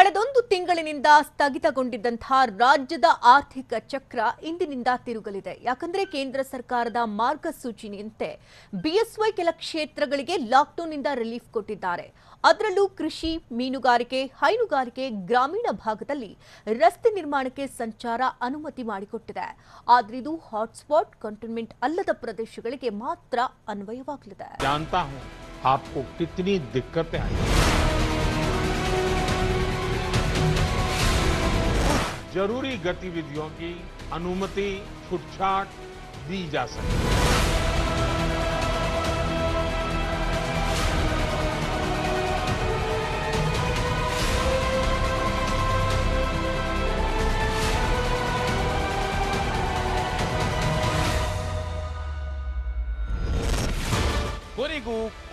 ಕಳೆದೊಂದು ತಿಂಗಳಿನಿಂದ ಸ್ಥಗಿತಗೊಂಡಿದ್ದಂತಹ ರಾಜ್ಯದ ಆರ್ಥಿಕ ಚಕ್ರ ಇಂದಿನಿಂದ ತಿರುಗಲಿದೆ. ಯಾಕಂದ್ರೆ ಕೇಂದ್ರ ಸರ್ಕಾರದ ಮಾರ್ಗಸೂಚಿಯಂತೆ ಬಿಎಸ್ವೈ ಕೆಲ ಕ್ಷೇತ್ರಗಳಿಗೆ ಲಾಕ್ಡೌನ್ನಿಂದ ರಿಲೀಫ್ ಕೊಟ್ಟಿದ್ದಾರೆ. ಅದರಲ್ಲೂ ಕೃಷಿ, ಮೀನುಗಾರಿಕೆ, ಹೈನುಗಾರಿಕೆ, ಗ್ರಾಮೀಣ ಭಾಗದಲ್ಲಿ ರಸ್ತೆ ನಿರ್ಮಾಣಕ್ಕೆ ಸಂಚಾರ ಅನುಮತಿ ಮಾಡಿಕೊಟ್ಟಿದೆ. ಆದರೆ ಇದು ಹಾಟ್ಸ್ಪಾಟ್ ಕಂಟೈನ್ಮೆಂಟ್ ಅಲ್ಲದ ಪ್ರದೇಶಗಳಿಗೆ ಮಾತ್ರ ಅನ್ವಯವಾಗಲಿದೆ. जानता हूं आपको कितनी दिक्कतें आई। जरूरी गतिविधियों की अनुमति छूटछाट दी जा सके।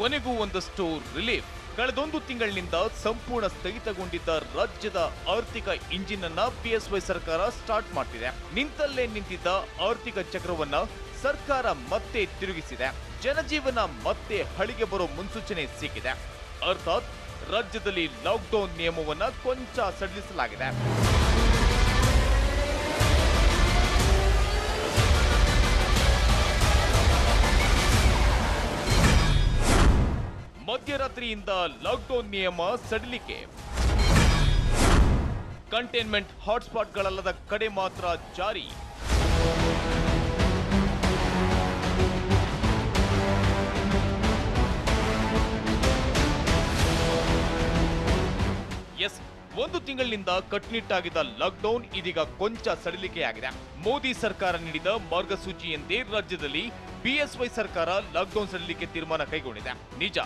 ಕೊನೆಗೂ ಒಂದಷ್ಟು ರಿಲೀಫ್. ಕಳೆದೊಂದು ತಿಂಗಳಿನಿಂದ ಸಂಪೂರ್ಣ ಸ್ಥಗಿತಗೊಂಡಿದ್ದ ರಾಜ್ಯದ ಆರ್ಥಿಕ ಇಂಜಿನ್ ಅನ್ನ ಬಿಎಸ್ವೈ ಸರ್ಕಾರ ಸ್ಟಾರ್ಟ್ ಮಾಡ್ತಿದೆ. ನಿಂತಲ್ಲೇ ನಿಂತಿದ್ದ ಆರ್ಥಿಕ ಚಕ್ರವನ್ನ ಸರ್ಕಾರ ಮತ್ತೆ ತಿರುಗಿಸಿದೆ. ಜನಜೀವನ ಮತ್ತೆ ಹಳಿಗೆ ಬರೋ ಮುನ್ಸೂಚನೆ ಸಿಕ್ಕಿದೆ. ಅರ್ಥಾತ್ ರಾಜ್ಯದಲ್ಲಿ ಲಾಕ್ಡೌನ್ ನಿಯಮವನ್ನ ಕೊಂಚ ಸಡಿಲಿಸಲಾಗಿದೆ. ಮಧ್ಯರಾತ್ರಿಯಿಂದ ಲಾಕ್ಡೌನ್ ನಿಯಮ ಸಡಿಲಿಕೆ. ಕಂಟೈನ್ಮೆಂಟ್ ಹಾಟ್ಸ್ಪಾಟ್ಗಳಲ್ಲದ ಕಡೆ ಮಾತ್ರ ಜಾರಿ. ಒಂದು ತಿಂಗಳಿನಿಂದ ಕಟ್ಟುನಿಟ್ಟಾಗಿದ್ದ ಲಾಕ್ಡೌನ್ ಇದೀಗ ಕೊಂಚ ಸಡಿಲಿಕೆಯಾಗಿದೆ. ಮೋದಿ ಸರ್ಕಾರ ನೀಡಿದ ಮಾರ್ಗಸೂಚಿಯಂತೆ ರಾಜ್ಯದಲ್ಲಿ ಬಿಎಸ್ವೈ ಸರ್ಕಾರ ಲಾಕ್ಡೌನ್ ಸಡಿಲಿಕೆ ತೀರ್ಮಾನ ಕೈಗೊಂಡಿದೆ. ನಿಜ,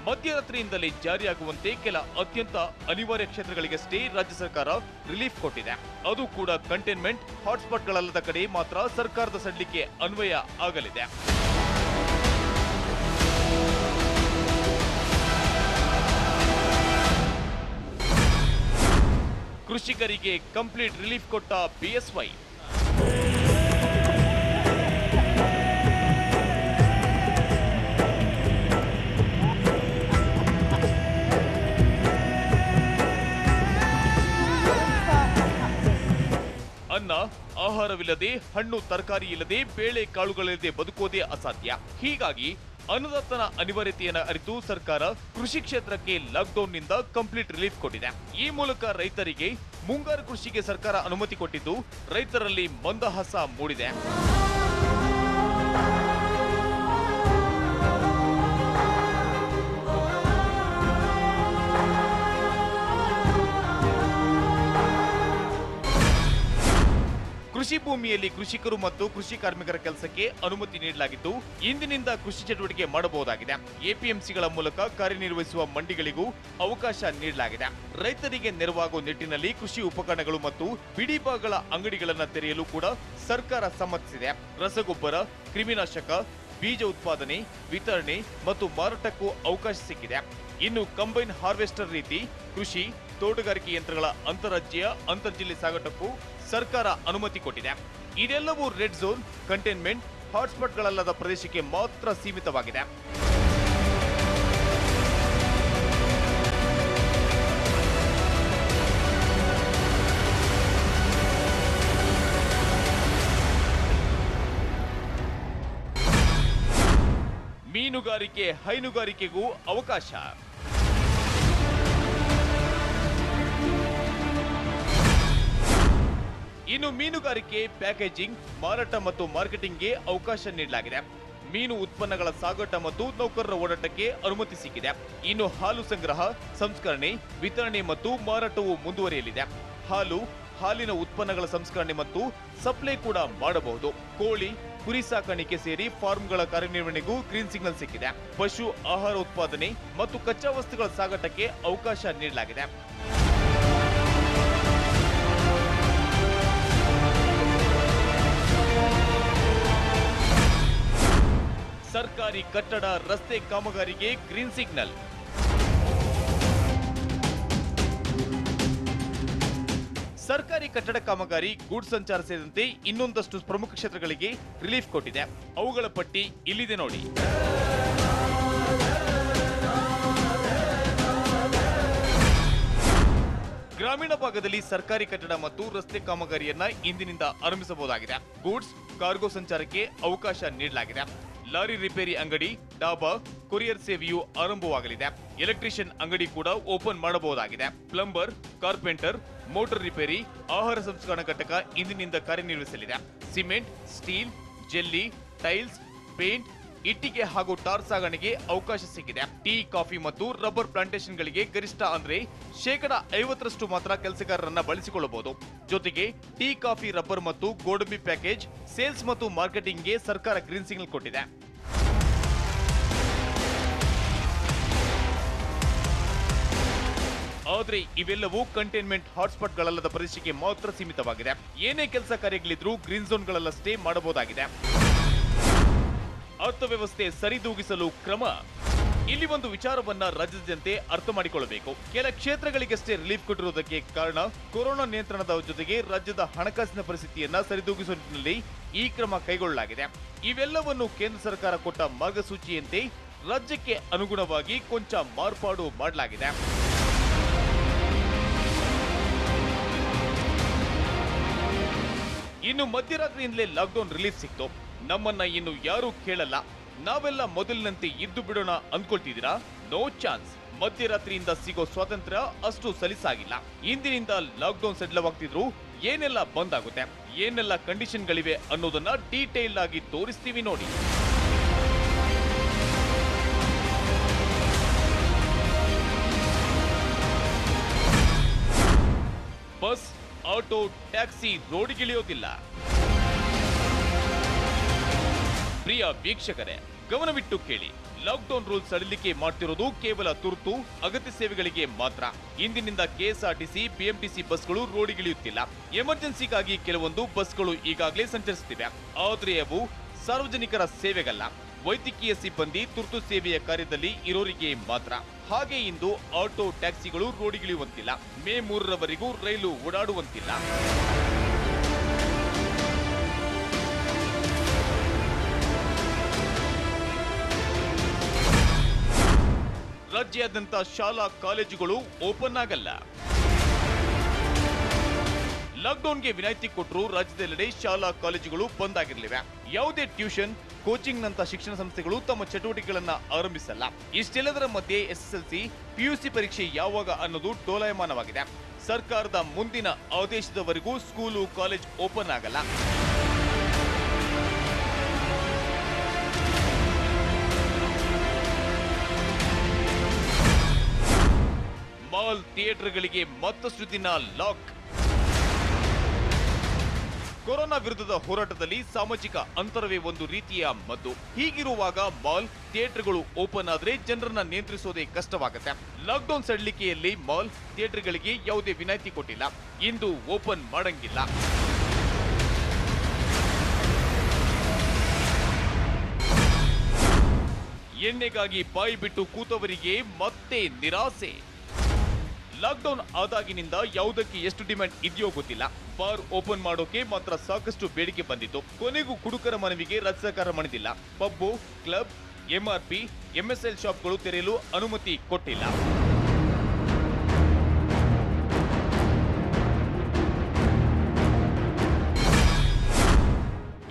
ಮಧ್ಯರಾತ್ರಿಯಿಂದಲೇ ಜಾರಿಯಾಗುವಂತೆ ಕೆಲ ಅತ್ಯಂತ ಅನಿವಾರ್ಯ ಕ್ಷೇತ್ರಗಳಿಗಷ್ಟೇ ರಾಜ್ಯ ಸರ್ಕಾರ ರಿಲೀಫ್ ಕೊಟ್ಟಿದೆ. ಅದು ಕೂಡ ಕಂಟೈನ್ಮೆಂಟ್ ಹಾಟ್ಸ್ಪಾಟ್ಗಳಲ್ಲದ ಕಡೆ ಮಾತ್ರ ಸರ್ಕಾರದ ಸಡಿಲಿಕೆ ಅನ್ವಯ ಆಗಲಿದೆ. ಕೃಷಿಕರಿಗೆ ಕಂಪ್ಲೀಟ್ ರಿಲೀಫ್ ಕೊಟ್ಟ ಬಿಎಸ್ವೈ. ಅನ್ನ ಆಹಾರವಿಲ್ಲದೆ, ಹಣ್ಣು ತರಕಾರಿ ಇಲ್ಲದೆ, ಬೇಳೆ ಕಾಳುಗಳಿಲ್ಲದೆ ಬದುಕೋದೇ ಅಸಾಧ್ಯ. ಹೀಗಾಗಿ ಅನ್ನದಾತನ ಅನಿವಾರ್ಯತೆಯನ್ನು ಅರಿತು ಸರ್ಕಾರ ಕೃಷಿ ಕ್ಷೇತ್ರಕ್ಕೆ ಲಾಕ್ಡೌನ್ನಿಂದ ಕಂಪ್ಲೀಟ್ ರಿಲೀಫ್ ಕೊಟ್ಟಿದೆ. ಈ ಮೂಲಕ ರೈತರಿಗೆ ಮುಂಗಾರು ಕೃಷಿಗೆ ಸರ್ಕಾರ ಅನುಮತಿ ಕೊಟ್ಟಿದ್ದು ರೈತರಲ್ಲಿ ಮಂದಹಾಸ ಮೂಡಿದೆ. ಕೃಷಿ ಭೂಮಿಯಲ್ಲಿ ಕೃಷಿಕರು ಮತ್ತು ಕೃಷಿ ಕಾರ್ಮಿಕರ ಕೆಲಸಕ್ಕೆ ಅನುಮತಿ ನೀಡಲಾಗಿದ್ದು ಇಂದಿನಿಂದ ಕೃಷಿ ಚಟುವಟಿಕೆ ಮಾಡಬಹುದಾಗಿದೆ. ಎಪಿಎಂಸಿಗಳ ಮೂಲಕ ಕಾರ್ಯನಿರ್ವಹಿಸುವ ಮಂಡಿಗಳಿಗೂ ಅವಕಾಶ ನೀಡಲಾಗಿದೆ. ರೈತರಿಗೆ ನೆರವಾಗುವ ನಿಟ್ಟಿನಲ್ಲಿ ಕೃಷಿ ಉಪಕರಣಗಳು ಮತ್ತು ಬಿಡಿಭಾಗಗಳ ಅಂಗಡಿಗಳನ್ನು ತೆರೆಯಲು ಕೂಡ ಸರ್ಕಾರ ಸಮ್ಮತಿಸಿದೆ. ರಸಗೊಬ್ಬರ, ಕ್ರಿಮಿನಾಶಕ, ಬೀಜ ಉತ್ಪಾದನೆ, ವಿತರಣೆ ಮತ್ತು ಮಾರಾಟಕ್ಕೂ ಅವಕಾಶ ಸಿಕ್ಕಿದೆ. ಇನ್ನು ಕಂಬೈನ್ ಹಾರ್ವೆಸ್ಟರ್ ರೀತಿ ಕೃಷಿ, ತೋಟಗಾರಿಕೆ ಯಂತ್ರಗಳ ಅಂತಾರಾಜ್ಯ, ಅಂತರ್ಜಿಲ್ಲೆ ಸಾಗಾಟಕ್ಕೂ ಸರ್ಕಾರ ಅನುಮತಿ ಕೊಟ್ಟಿದೆ. ಇದೆಲ್ಲವೂ ರೆಡ್ ಝೋನ್, ಕಂಟೈನ್ಮೆಂಟ್ ಹಾಟ್ಸ್ಪಾಟ್ಗಳಲ್ಲದ ಪ್ರದೇಶಕ್ಕೆ ಮಾತ್ರ ಸೀಮಿತವಾಗಿದೆ. ಮೀನುಗಾರಿಕೆ, ಹೈನುಗಾರಿಕೆಗೂ ಅವಕಾಶ. ಇನ್ನು ಮೀನುಗಾರಿಕೆ, ಪ್ಯಾಕೇಜಿಂಗ್, ಮಾರಾಟ ಮತ್ತು ಮಾರ್ಕೆಟಿಂಗ್ಗೆ ಅವಕಾಶ ನೀಡಲಾಗಿದೆ. ಮೀನು ಉತ್ಪನ್ನಗಳ ಸಾಗಾಟ ಮತ್ತು ನೌಕರರ ಓಡಾಟಕ್ಕೆ ಅನುಮತಿ ಸಿಕ್ಕಿದೆ. ಇನ್ನು ಹಾಲು ಸಂಗ್ರಹ, ಸಂಸ್ಕರಣೆ, ವಿತರಣೆ ಮತ್ತು ಮಾರಾಟವು ಮುಂದುವರಿಯಲಿದೆ. ಹಾಲು, ಹಾಲಿನ ಉತ್ಪನ್ನಗಳ ಸಂಸ್ಕರಣೆ ಮತ್ತು ಸಪ್ಲೈ ಕೂಡ ಮಾಡಬಹುದು. ಕೋಳಿ, ಕುರಿ ಸಾಕಾಣಿಕೆ ಸೇರಿ ಫಾರ್ಮ್ಗಳ ಕಾರ್ಯನಿರ್ವಹಣೆಗೂ ಗ್ರೀನ್ ಸಿಗ್ನಲ್ ಸಿಕ್ಕಿದೆ. ಪಶು ಆಹಾರ ಉತ್ಪಾದನೆ ಮತ್ತು ಕಚ್ಚಾ ವಸ್ತುಗಳ ಸಾಗಾಟಕ್ಕೆ ಅವಕಾಶ ನೀಡಲಾಗಿದೆ. ಸರ್ಕಾರಿ ಕಟ್ಟಡ, ರಸ್ತೆ ಕಾಮಗಾರಿಗೆ ಗ್ರೀನ್ ಸಿಗ್ನಲ್. ಸರ್ಕಾರಿ ಕಟ್ಟಡ ಕಾಮಗಾರಿ, ಗೂಡ್ಸ್ ಸಂಚಾರ ಸೇರಿದಂತೆ ಇನ್ನೊಂದಷ್ಟು ಪ್ರಮುಖ ಕ್ಷೇತ್ರಗಳಿಗೆ ರಿಲೀಫ್ ಕೊಟ್ಟಿದೆ. ಅವುಗಳ ಪಟ್ಟಿ ಇಲ್ಲಿದೆ ನೋಡಿ. ಗ್ರಾಮೀಣ ಭಾಗದಲ್ಲಿ ಸರ್ಕಾರಿ ಕಟ್ಟಡ ಮತ್ತು ರಸ್ತೆ ಕಾಮಗಾರಿಯನ್ನ ಇಂದಿನಿಂದ ಆರಂಭಿಸಬಹುದಾಗಿದೆ. ಗೂಡ್ಸ್, ಕಾರ್ಗೋ ಸಂಚಾರಕ್ಕೆ ಅವಕಾಶ ನೀಡಲಾಗಿದೆ. ಲಾರಿ ರಿಪೇರಿ ಅಂಗಡಿ, ಡಾಬಾ, ಕೊರಿಯರ್ ಸೇವೆಯು ಆರಂಭವಾಗಲಿದೆ. ಎಲೆಕ್ಟ್ರಿಷಿಯನ್ ಅಂಗಡಿ ಕೂಡ ಓಪನ್ ಮಾಡಬಹುದಾಗಿದೆ. ಪ್ಲಂಬರ್, ಕಾರ್ಪೆಂಟರ್, ಮೋಟಾರ್ ರಿಪೇರಿ, ಆಹಾರ ಸಂಸ್ಕರಣಾ ಘಟಕ ಇಂದಿನಿಂದ ಕಾರ್ಯನಿರ್ವಹಿಸಲಿದೆ. Cement, steel, jelly, tiles, paint, ಇಟ್ಟಿಗೆ ಹಾಗೂ ಟಾರ್ ಸಾಗಣೆಗೆ ಅವಕಾಶ ಸಿಕ್ಕಿದೆ. ಟೀ, ಕಾಫಿ ಮತ್ತು ರಬ್ಬರ್ ಪ್ಲಾಂಟೇಶನ್ಗಳಿಗೆ ಗರಿಷ್ಠ ಅಂದ್ರೆ 50% ಮಾತ್ರ ಕೆಲಸಗಾರರನ್ನ ಬಳಸಿಕೊಳ್ಳಬಹುದು. ಜೊತೆಗೆ ಟೀ, ಕಾಫಿ, ರಬ್ಬರ್ ಮತ್ತು ಗೋಡಂಬಿ ಪ್ಯಾಕೇಜ್, ಸೇಲ್ಸ್ ಮತ್ತು ಮಾರ್ಕೆಟಿಂಗ್ಗೆ ಸರ್ಕಾರ ಗ್ರೀನ್ ಸಿಗ್ನಲ್ ಕೊಟ್ಟಿದೆ. ಆದ್ರೆ ಇವೆಲ್ಲವೂ ಕಂಟೈನ್ಮೆಂಟ್ ಹಾಟ್ಸ್ಪಾಟ್ಗಳಲ್ಲದ ಪ್ರದೇಶಕ್ಕೆ ಮಾತ್ರ ಸೀಮಿತವಾಗಿದೆ. ಏನೇ ಕೆಲಸ ಕಾರ್ಯಗಳಿದ್ರೂ ಗ್ರೀನ್ ಝೋನ್ಗಳಲ್ಲಷ್ಟೇ ಮಾಡಬಹುದಾಗಿದೆ. ಅರ್ಥವ್ಯವಸ್ಥೆ ಸರಿದೂಗಿಸಲು ಕ್ರಮ. ಇಲ್ಲಿ ಒಂದು ವಿಚಾರವನ್ನ ರಾಜ್ಯದ ಜನತೆ ಅರ್ಥ ಮಾಡಿಕೊಳ್ಳಬೇಕು. ಕೆಲ ಕ್ಷೇತ್ರಗಳಿಗಷ್ಟೇ ರಿಲೀಫ್ ಕೊಟ್ಟಿರುವುದಕ್ಕೆ ಕಾರಣ ಕೊರೋನಾ ನಿಯಂತ್ರಣದ ಜೊತೆಗೆ ರಾಜ್ಯದ ಹಣಕಾಸಿನ ಪರಿಸ್ಥಿತಿಯನ್ನ ಸರಿದೂಗಿಸುವ ನಿಟ್ಟಿನಲ್ಲಿ ಈ ಕ್ರಮ ಕೈಗೊಳ್ಳಲಾಗಿದೆ. ಇವೆಲ್ಲವನ್ನು ಕೇಂದ್ರ ಸರ್ಕಾರ ಕೊಟ್ಟ ಮಾರ್ಗಸೂಚಿಯಂತೆ ರಾಜ್ಯಕ್ಕೆ ಅನುಗುಣವಾಗಿ ಕೊಂಚ ಮಾರ್ಪಾಡು ಮಾಡಲಾಗಿದೆ. ಇನ್ನು ಮಧ್ಯರಾತ್ರಿಯಿಂದಲೇ ಲಾಕ್ಡೌನ್ ರಿಲೀಫ್ ಸಿಕ್ತು. ನಮ್ಮನ್ನ ಇನ್ನು ಯಾರೂ ಕೇಳಲ್ಲ, ನಾವೆಲ್ಲ ಮೊದಲಿನಂತೆ ಇದ್ದು ಬಿಡೋಣ ಅಂದ್ಕೊಳ್ತಿದ್ದೀರಾ? No chance. ಮಧ್ಯರಾತ್ರಿಯಿಂದ ಸಿಗೋ ಸ್ವಾತಂತ್ರ್ಯ ಅಷ್ಟು ಸಲೀಸಾಗಿಲ್ಲ. ಇಂದಿನಿಂದ ಲಾಕ್ಡೌನ್ ಸಡಿಲವಾಗ್ತಿದ್ರು ಏನೆಲ್ಲ ಬಂದ್ ಆಗುತ್ತೆ, ಏನೆಲ್ಲ ಕಂಡೀಷನ್ಗಳಿವೆ ಅನ್ನೋದನ್ನ ಡೀಟೇಲ್ ಆಗಿ ತೋರಿಸ್ತೀವಿ ನೋಡಿ. ಬಸ್, ಆಟೋ, ಟ್ಯಾಕ್ಸಿ ರೋಡಿಗಿಳಿಯೋದಿಲ್ಲ. ಪ್ರಿಯ ವೀಕ್ಷಕರೇ, ಗಮನವಿಟ್ಟು ಕೇಳಿ. ಲಾಕ್ಡೌನ್ ರೂಲ್ಸ್ ಸಡಿಲಿಕೆ ಮಾಡ್ತಿರೋದು ಕೇವಲ ತುರ್ತು ಅಗತ್ಯ ಸೇವೆಗಳಿಗೆ ಮಾತ್ರ. ಇಂದಿನಿಂದ ಕೆಎಸ್ಆರ್ಟಿಸಿ, ಬಿಎಂಟಿಸಿ ಬಸ್ಗಳು ರೋಡಿಗಿಳಿಯುತ್ತಿಲ್ಲ. ಎಮರ್ಜೆನ್ಸಿಗಾಗಿ ಕೆಲವೊಂದು ಬಸ್ಗಳು ಈಗಾಗಲೇ ಸಂಚರಿಸುತ್ತಿವೆ. ಆದರೆ ಅವು ಸಾರ್ವಜನಿಕರ ಸೇವೆಗಲ್ಲ. ವೈದ್ಯಕೀಯ ಸಿಬ್ಬಂದಿ, ತುರ್ತು ಸೇವೆಯ ಕಾರ್ಯದಲ್ಲಿ ಇರೋರಿಗೆ ಮಾತ್ರ. ಹಾಗೆ ಇಂದು ಆಟೋ, ಟ್ಯಾಕ್ಸಿಗಳು ರೋಡಿಗಿಳಿಯುವಂತಿಲ್ಲ. ಮೇ 3ರವರೆಗೂ ರೈಲು ಓಡಾಡುವಂತಿಲ್ಲ. ರಾಜ್ಯಾದ್ಯಂತ ಶಾಲಾ ಕಾಲೇಜುಗಳು ಓಪನ್ ಆಗಲ್ಲ. ಲಾಕ್ಡೌನ್ಗೆ ವಿನಾಯಿತಿ ಕೊಟ್ಟರು ರಾಜ್ಯದೆಲ್ಲೆಡೆ ಶಾಲಾ ಕಾಲೇಜುಗಳು ಬಂದ್ ಆಗಿರಲಿವೆ. ಯಾವುದೇ ಟ್ಯೂಷನ್, ಕೋಚಿಂಗ್ ನಂತ ಶಿಕ್ಷಣ ಸಂಸ್ಥೆಗಳು ತಮ್ಮ ಚಟುವಟಿಕೆಗಳನ್ನ ಆರಂಭಿಸಲ್ಲ. ಇಷ್ಟೆಲ್ಲದರ ಮಧ್ಯೆ ಎಸ್ಎಸ್ಎಲ್ಸಿ, ಪಿಯುಸಿ ಪರೀಕ್ಷೆ ಯಾವಾಗ ಅನ್ನೋದು ಡೋಲಾಯಮಾನವಾಗಿದೆ. ಸರ್ಕಾರದ ಮುಂದಿನ ಆದೇಶದವರೆಗೂ ಸ್ಕೂಲು, ಕಾಲೇಜ್ ಓಪನ್ ಆಗಲ್ಲ. ಮಾಲ್, ಥಿಯೇಟರ್ಗಳಿಗೆ ಮತ್ತಷ್ಟು ದಿನ ಲಾಕ್. ಕೊರೋನಾ ವಿರುದ್ಧದ ಹೋರಾಟದಲ್ಲಿ ಸಾಮಾಜಿಕ ಅಂತರವೇ ಒಂದು ರೀತಿಯ ಮದ್ದು. ಹೀಗಿರುವಾಗ ಮಾಲ್, ಥಿಯೇಟರ್ಗಳು ಓಪನ್ ಆದ್ರೆ ಜನರನ್ನ ನಿಯಂತ್ರಿಸೋದೇ ಕಷ್ಟವಾಗುತ್ತೆ. ಲಾಕ್ಡೌನ್ ಸಡಿಲಿಕೆಯಲ್ಲಿ ಮಾಲ್, ಥಿಯೇಟರ್ಗಳಿಗೆ ಯಾವುದೇ ವಿನಾಯಿತಿ ಕೊಟ್ಟಿಲ್ಲ. ಇಂದು ಓಪನ್ ಮಾಡಂಗಿಲ್ಲ. ಎಣ್ಣೆಗಾಗಿ ಬಾಯಿ ಬಿಟ್ಟು ಕೂತವರಿಗೆ ಮತ್ತೆ ನಿರಾಸೆ. ಲಾಕ್ಡೌನ್ ಆದಾಗಿನಿಂದ ಯಾವುದಕ್ಕೆ ಎಷ್ಟು ಡಿಮ್ಯಾಂಡ್ ಇದೆಯೋ ಗೊತ್ತಿಲ್ಲ. ಬಾರ್ ಓಪನ್ ಮಾಡೋಕೆ ಮಾತ್ರ ಸಾಕಷ್ಟು ಬೇಡಿಕೆ ಬಂದಿತ್ತು. ಕೊನೆಗೂ ಕುಡುಕರ ಮನವಿಗೆ ರಾಜ್ಯ ಸರ್ಕಾರ ಮಣಿದಿಲ್ಲ. ಪಬ್ಬು, ಕ್ಲಬ್, ಎಂಆರ್ಪಿ, ಎಂಎಸ್ಎಲ್ ಶಾಪ್ಗಳು ತೆರೆಯಲು ಅನುಮತಿ ಕೊಟ್ಟಿಲ್ಲ.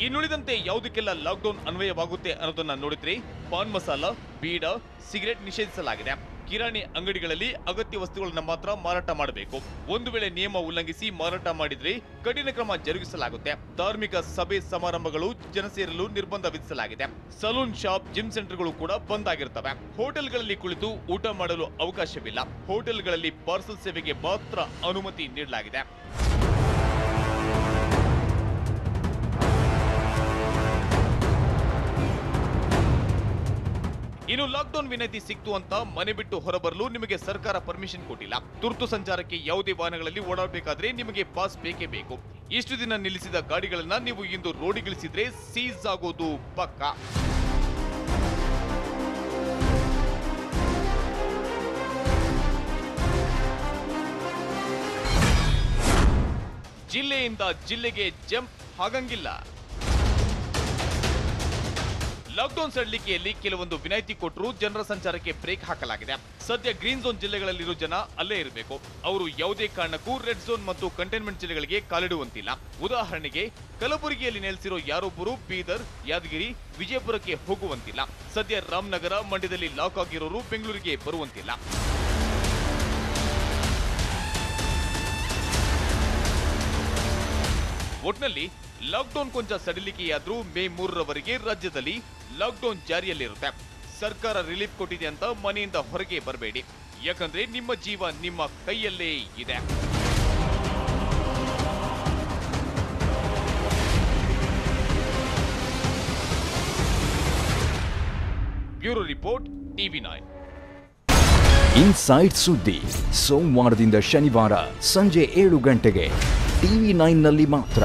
ಇನ್ನುಳಿದಂತೆ ಯಾವುದಕ್ಕೆಲ್ಲ ಲಾಕ್ಡೌನ್ ಅನ್ವಯವಾಗುತ್ತೆ ಅನ್ನೋದನ್ನ ನೋಡಿದ್ರೆ ಪಾನ್ ಮಸಾಲ, ಬೀಡ, ಸಿಗರೆಟ್ ನಿಷೇಧಿಸಲಾಗಿದೆ. ಕಿರಾಣಿ ಅಂಗಡಿಗಳಲ್ಲಿ ಅಗತ್ಯ ವಸ್ತುಗಳನ್ನು ಮಾತ್ರ ಮಾರಾಟ ಮಾಡಬೇಕು. ಒಂದು ವೇಳೆ ನಿಯಮ ಉಲ್ಲಂಘಿಸಿ ಮಾರಾಟ ಮಾಡಿದ್ರೆ ಕಠಿಣ ಕ್ರಮ ಜರುಗಿಸಲಾಗುತ್ತೆ. ಧಾರ್ಮಿಕ ಸಭೆ ಸಮಾರಂಭಗಳು, ಜನಸೇರಲು ನಿರ್ಬಂಧ ವಿಧಿಸಲಾಗಿದೆ. ಸಲೂನ್ ಶಾಪ್, ಜಿಮ್ ಸೆಂಟರ್ಗಳು ಕೂಡ ಬಂದ್ ಆಗಿರ್ತವೆ. ಹೋಟೆಲ್ಗಳಲ್ಲಿ ಕುಳಿತು ಊಟ ಮಾಡಲು ಅವಕಾಶವಿಲ್ಲ. ಹೋಟೆಲ್ಗಳಲ್ಲಿ ಪಾರ್ಸಲ್ ಸೇವೆಗೆ ಮಾತ್ರ ಅನುಮತಿ ನೀಡಲಾಗಿದೆ. ಇನ್ನು ಲಾಕ್ಡೌನ್ ವಿನಾಯಿತಿ ಸಿಕ್ತು ಅಂತ ಮನೆ ಬಿಟ್ಟು ಹೊರಬರಲು ನಿಮಗೆ ಸರ್ಕಾರ ಪರ್ಮಿಷನ್ ಕೊಟ್ಟಿಲ್ಲ. ತುರ್ತು ಸಂಚಾರಕ್ಕೆ ಯಾವುದೇ ವಾಹನಗಳಲ್ಲಿ ಓಡಾಡಬೇಕಾದ್ರೆ ನಿಮಗೆ ಪಾಸ್ ಬೇಕೇ ಬೇಕು. ಇಷ್ಟು ದಿನ ನಿಲ್ಲಿಸಿದ ಗಾಡಿಗಳನ್ನ ನೀವು ಇಂದು ರೋಡಿಗಿಳಿಸಿದ್ರೆ ಸೀಸ್ ಆಗೋದು ಪಕ್ಕಾ. ಜಿಲ್ಲೆಯಿಂದ ಜಿಲ್ಲೆಗೆ ಜಂಪ್ ಆಗಂಗಿಲ್ಲ. ಲಾಕ್ಡೌನ್ ಸಡಿಲಿಕೆಯಲ್ಲಿ ಕೆಲವೊಂದು ವಿನಾಯಿತಿ ಕೊಟ್ಟರು ಜನರ ಸಂಚಾರಕ್ಕೆ ಬ್ರೇಕ್ ಹಾಕಲಾಗಿದೆ. ಸದ್ಯ ಗ್ರೀನ್ ಝೋನ್ ಜಿಲ್ಲೆಗಳಲ್ಲಿರೋ ಜನ ಅಲ್ಲೇ ಇರಬೇಕು. ಅವರು ಯಾವುದೇ ಕಾರಣಕ್ಕೂ ರೆಡ್ ಝೋನ್ ಮತ್ತು ಕಂಟೈನ್ಮೆಂಟ್ ಜಿಲ್ಲೆಗಳಿಗೆ ಕಾಲಿಡುವಂತಿಲ್ಲ. ಉದಾಹರಣೆಗೆ ಕಲಬುರಗಿಯಲ್ಲಿ ನೆಲೆಸಿರೋ ಯಾರೊಬ್ಬರು ಬೀದರ್, ಯಾದಗಿರಿ, ವಿಜಯಪುರಕ್ಕೆ ಹೋಗುವಂತಿಲ್ಲ. ಸದ್ಯ ರಾಮನಗರ, ಮಂಡ್ಯದಲ್ಲಿ ಲಾಕ್ ಆಗಿರೋರು ಬೆಂಗಳೂರಿಗೆ ಬರುವಂತಿಲ್ಲ. ಒಟ್ನಲ್ಲಿ ಲಾಕ್ಡೌನ್ ಕೊಂಚ ಸಡಿಲಿಕೆಯಾದ್ರೂ ಮೇ 3ರವರೆಗೆ ರಾಜ್ಯದಲ್ಲಿ ಲಾಕ್ಡೌನ್ ಜಾರಿಯಲ್ಲಿರುತ್ತೆ. ಸರ್ಕಾರ ರಿಲೀಫ್ ಕೊಟ್ಟಿದೆ ಅಂತ ಮನೆಯಿಂದ ಹೊರಗೆ ಬರಬೇಡಿ, ಯಾಕಂದ್ರೆ ನಿಮ್ಮ ಜೀವ ನಿಮ್ಮ ಕೈಯಲ್ಲೇ ಇದೆ. Bureau report, TV9. ಇನ್ಸೈಡ್ ಸುದ್ದಿ ಸೋಮವಾರದಿಂದ ಶನಿವಾರ ಸಂಜೆ 7 ಗಂಟೆಗೆ TV9 ನಲ್ಲಿ ಮಾತ್ರ.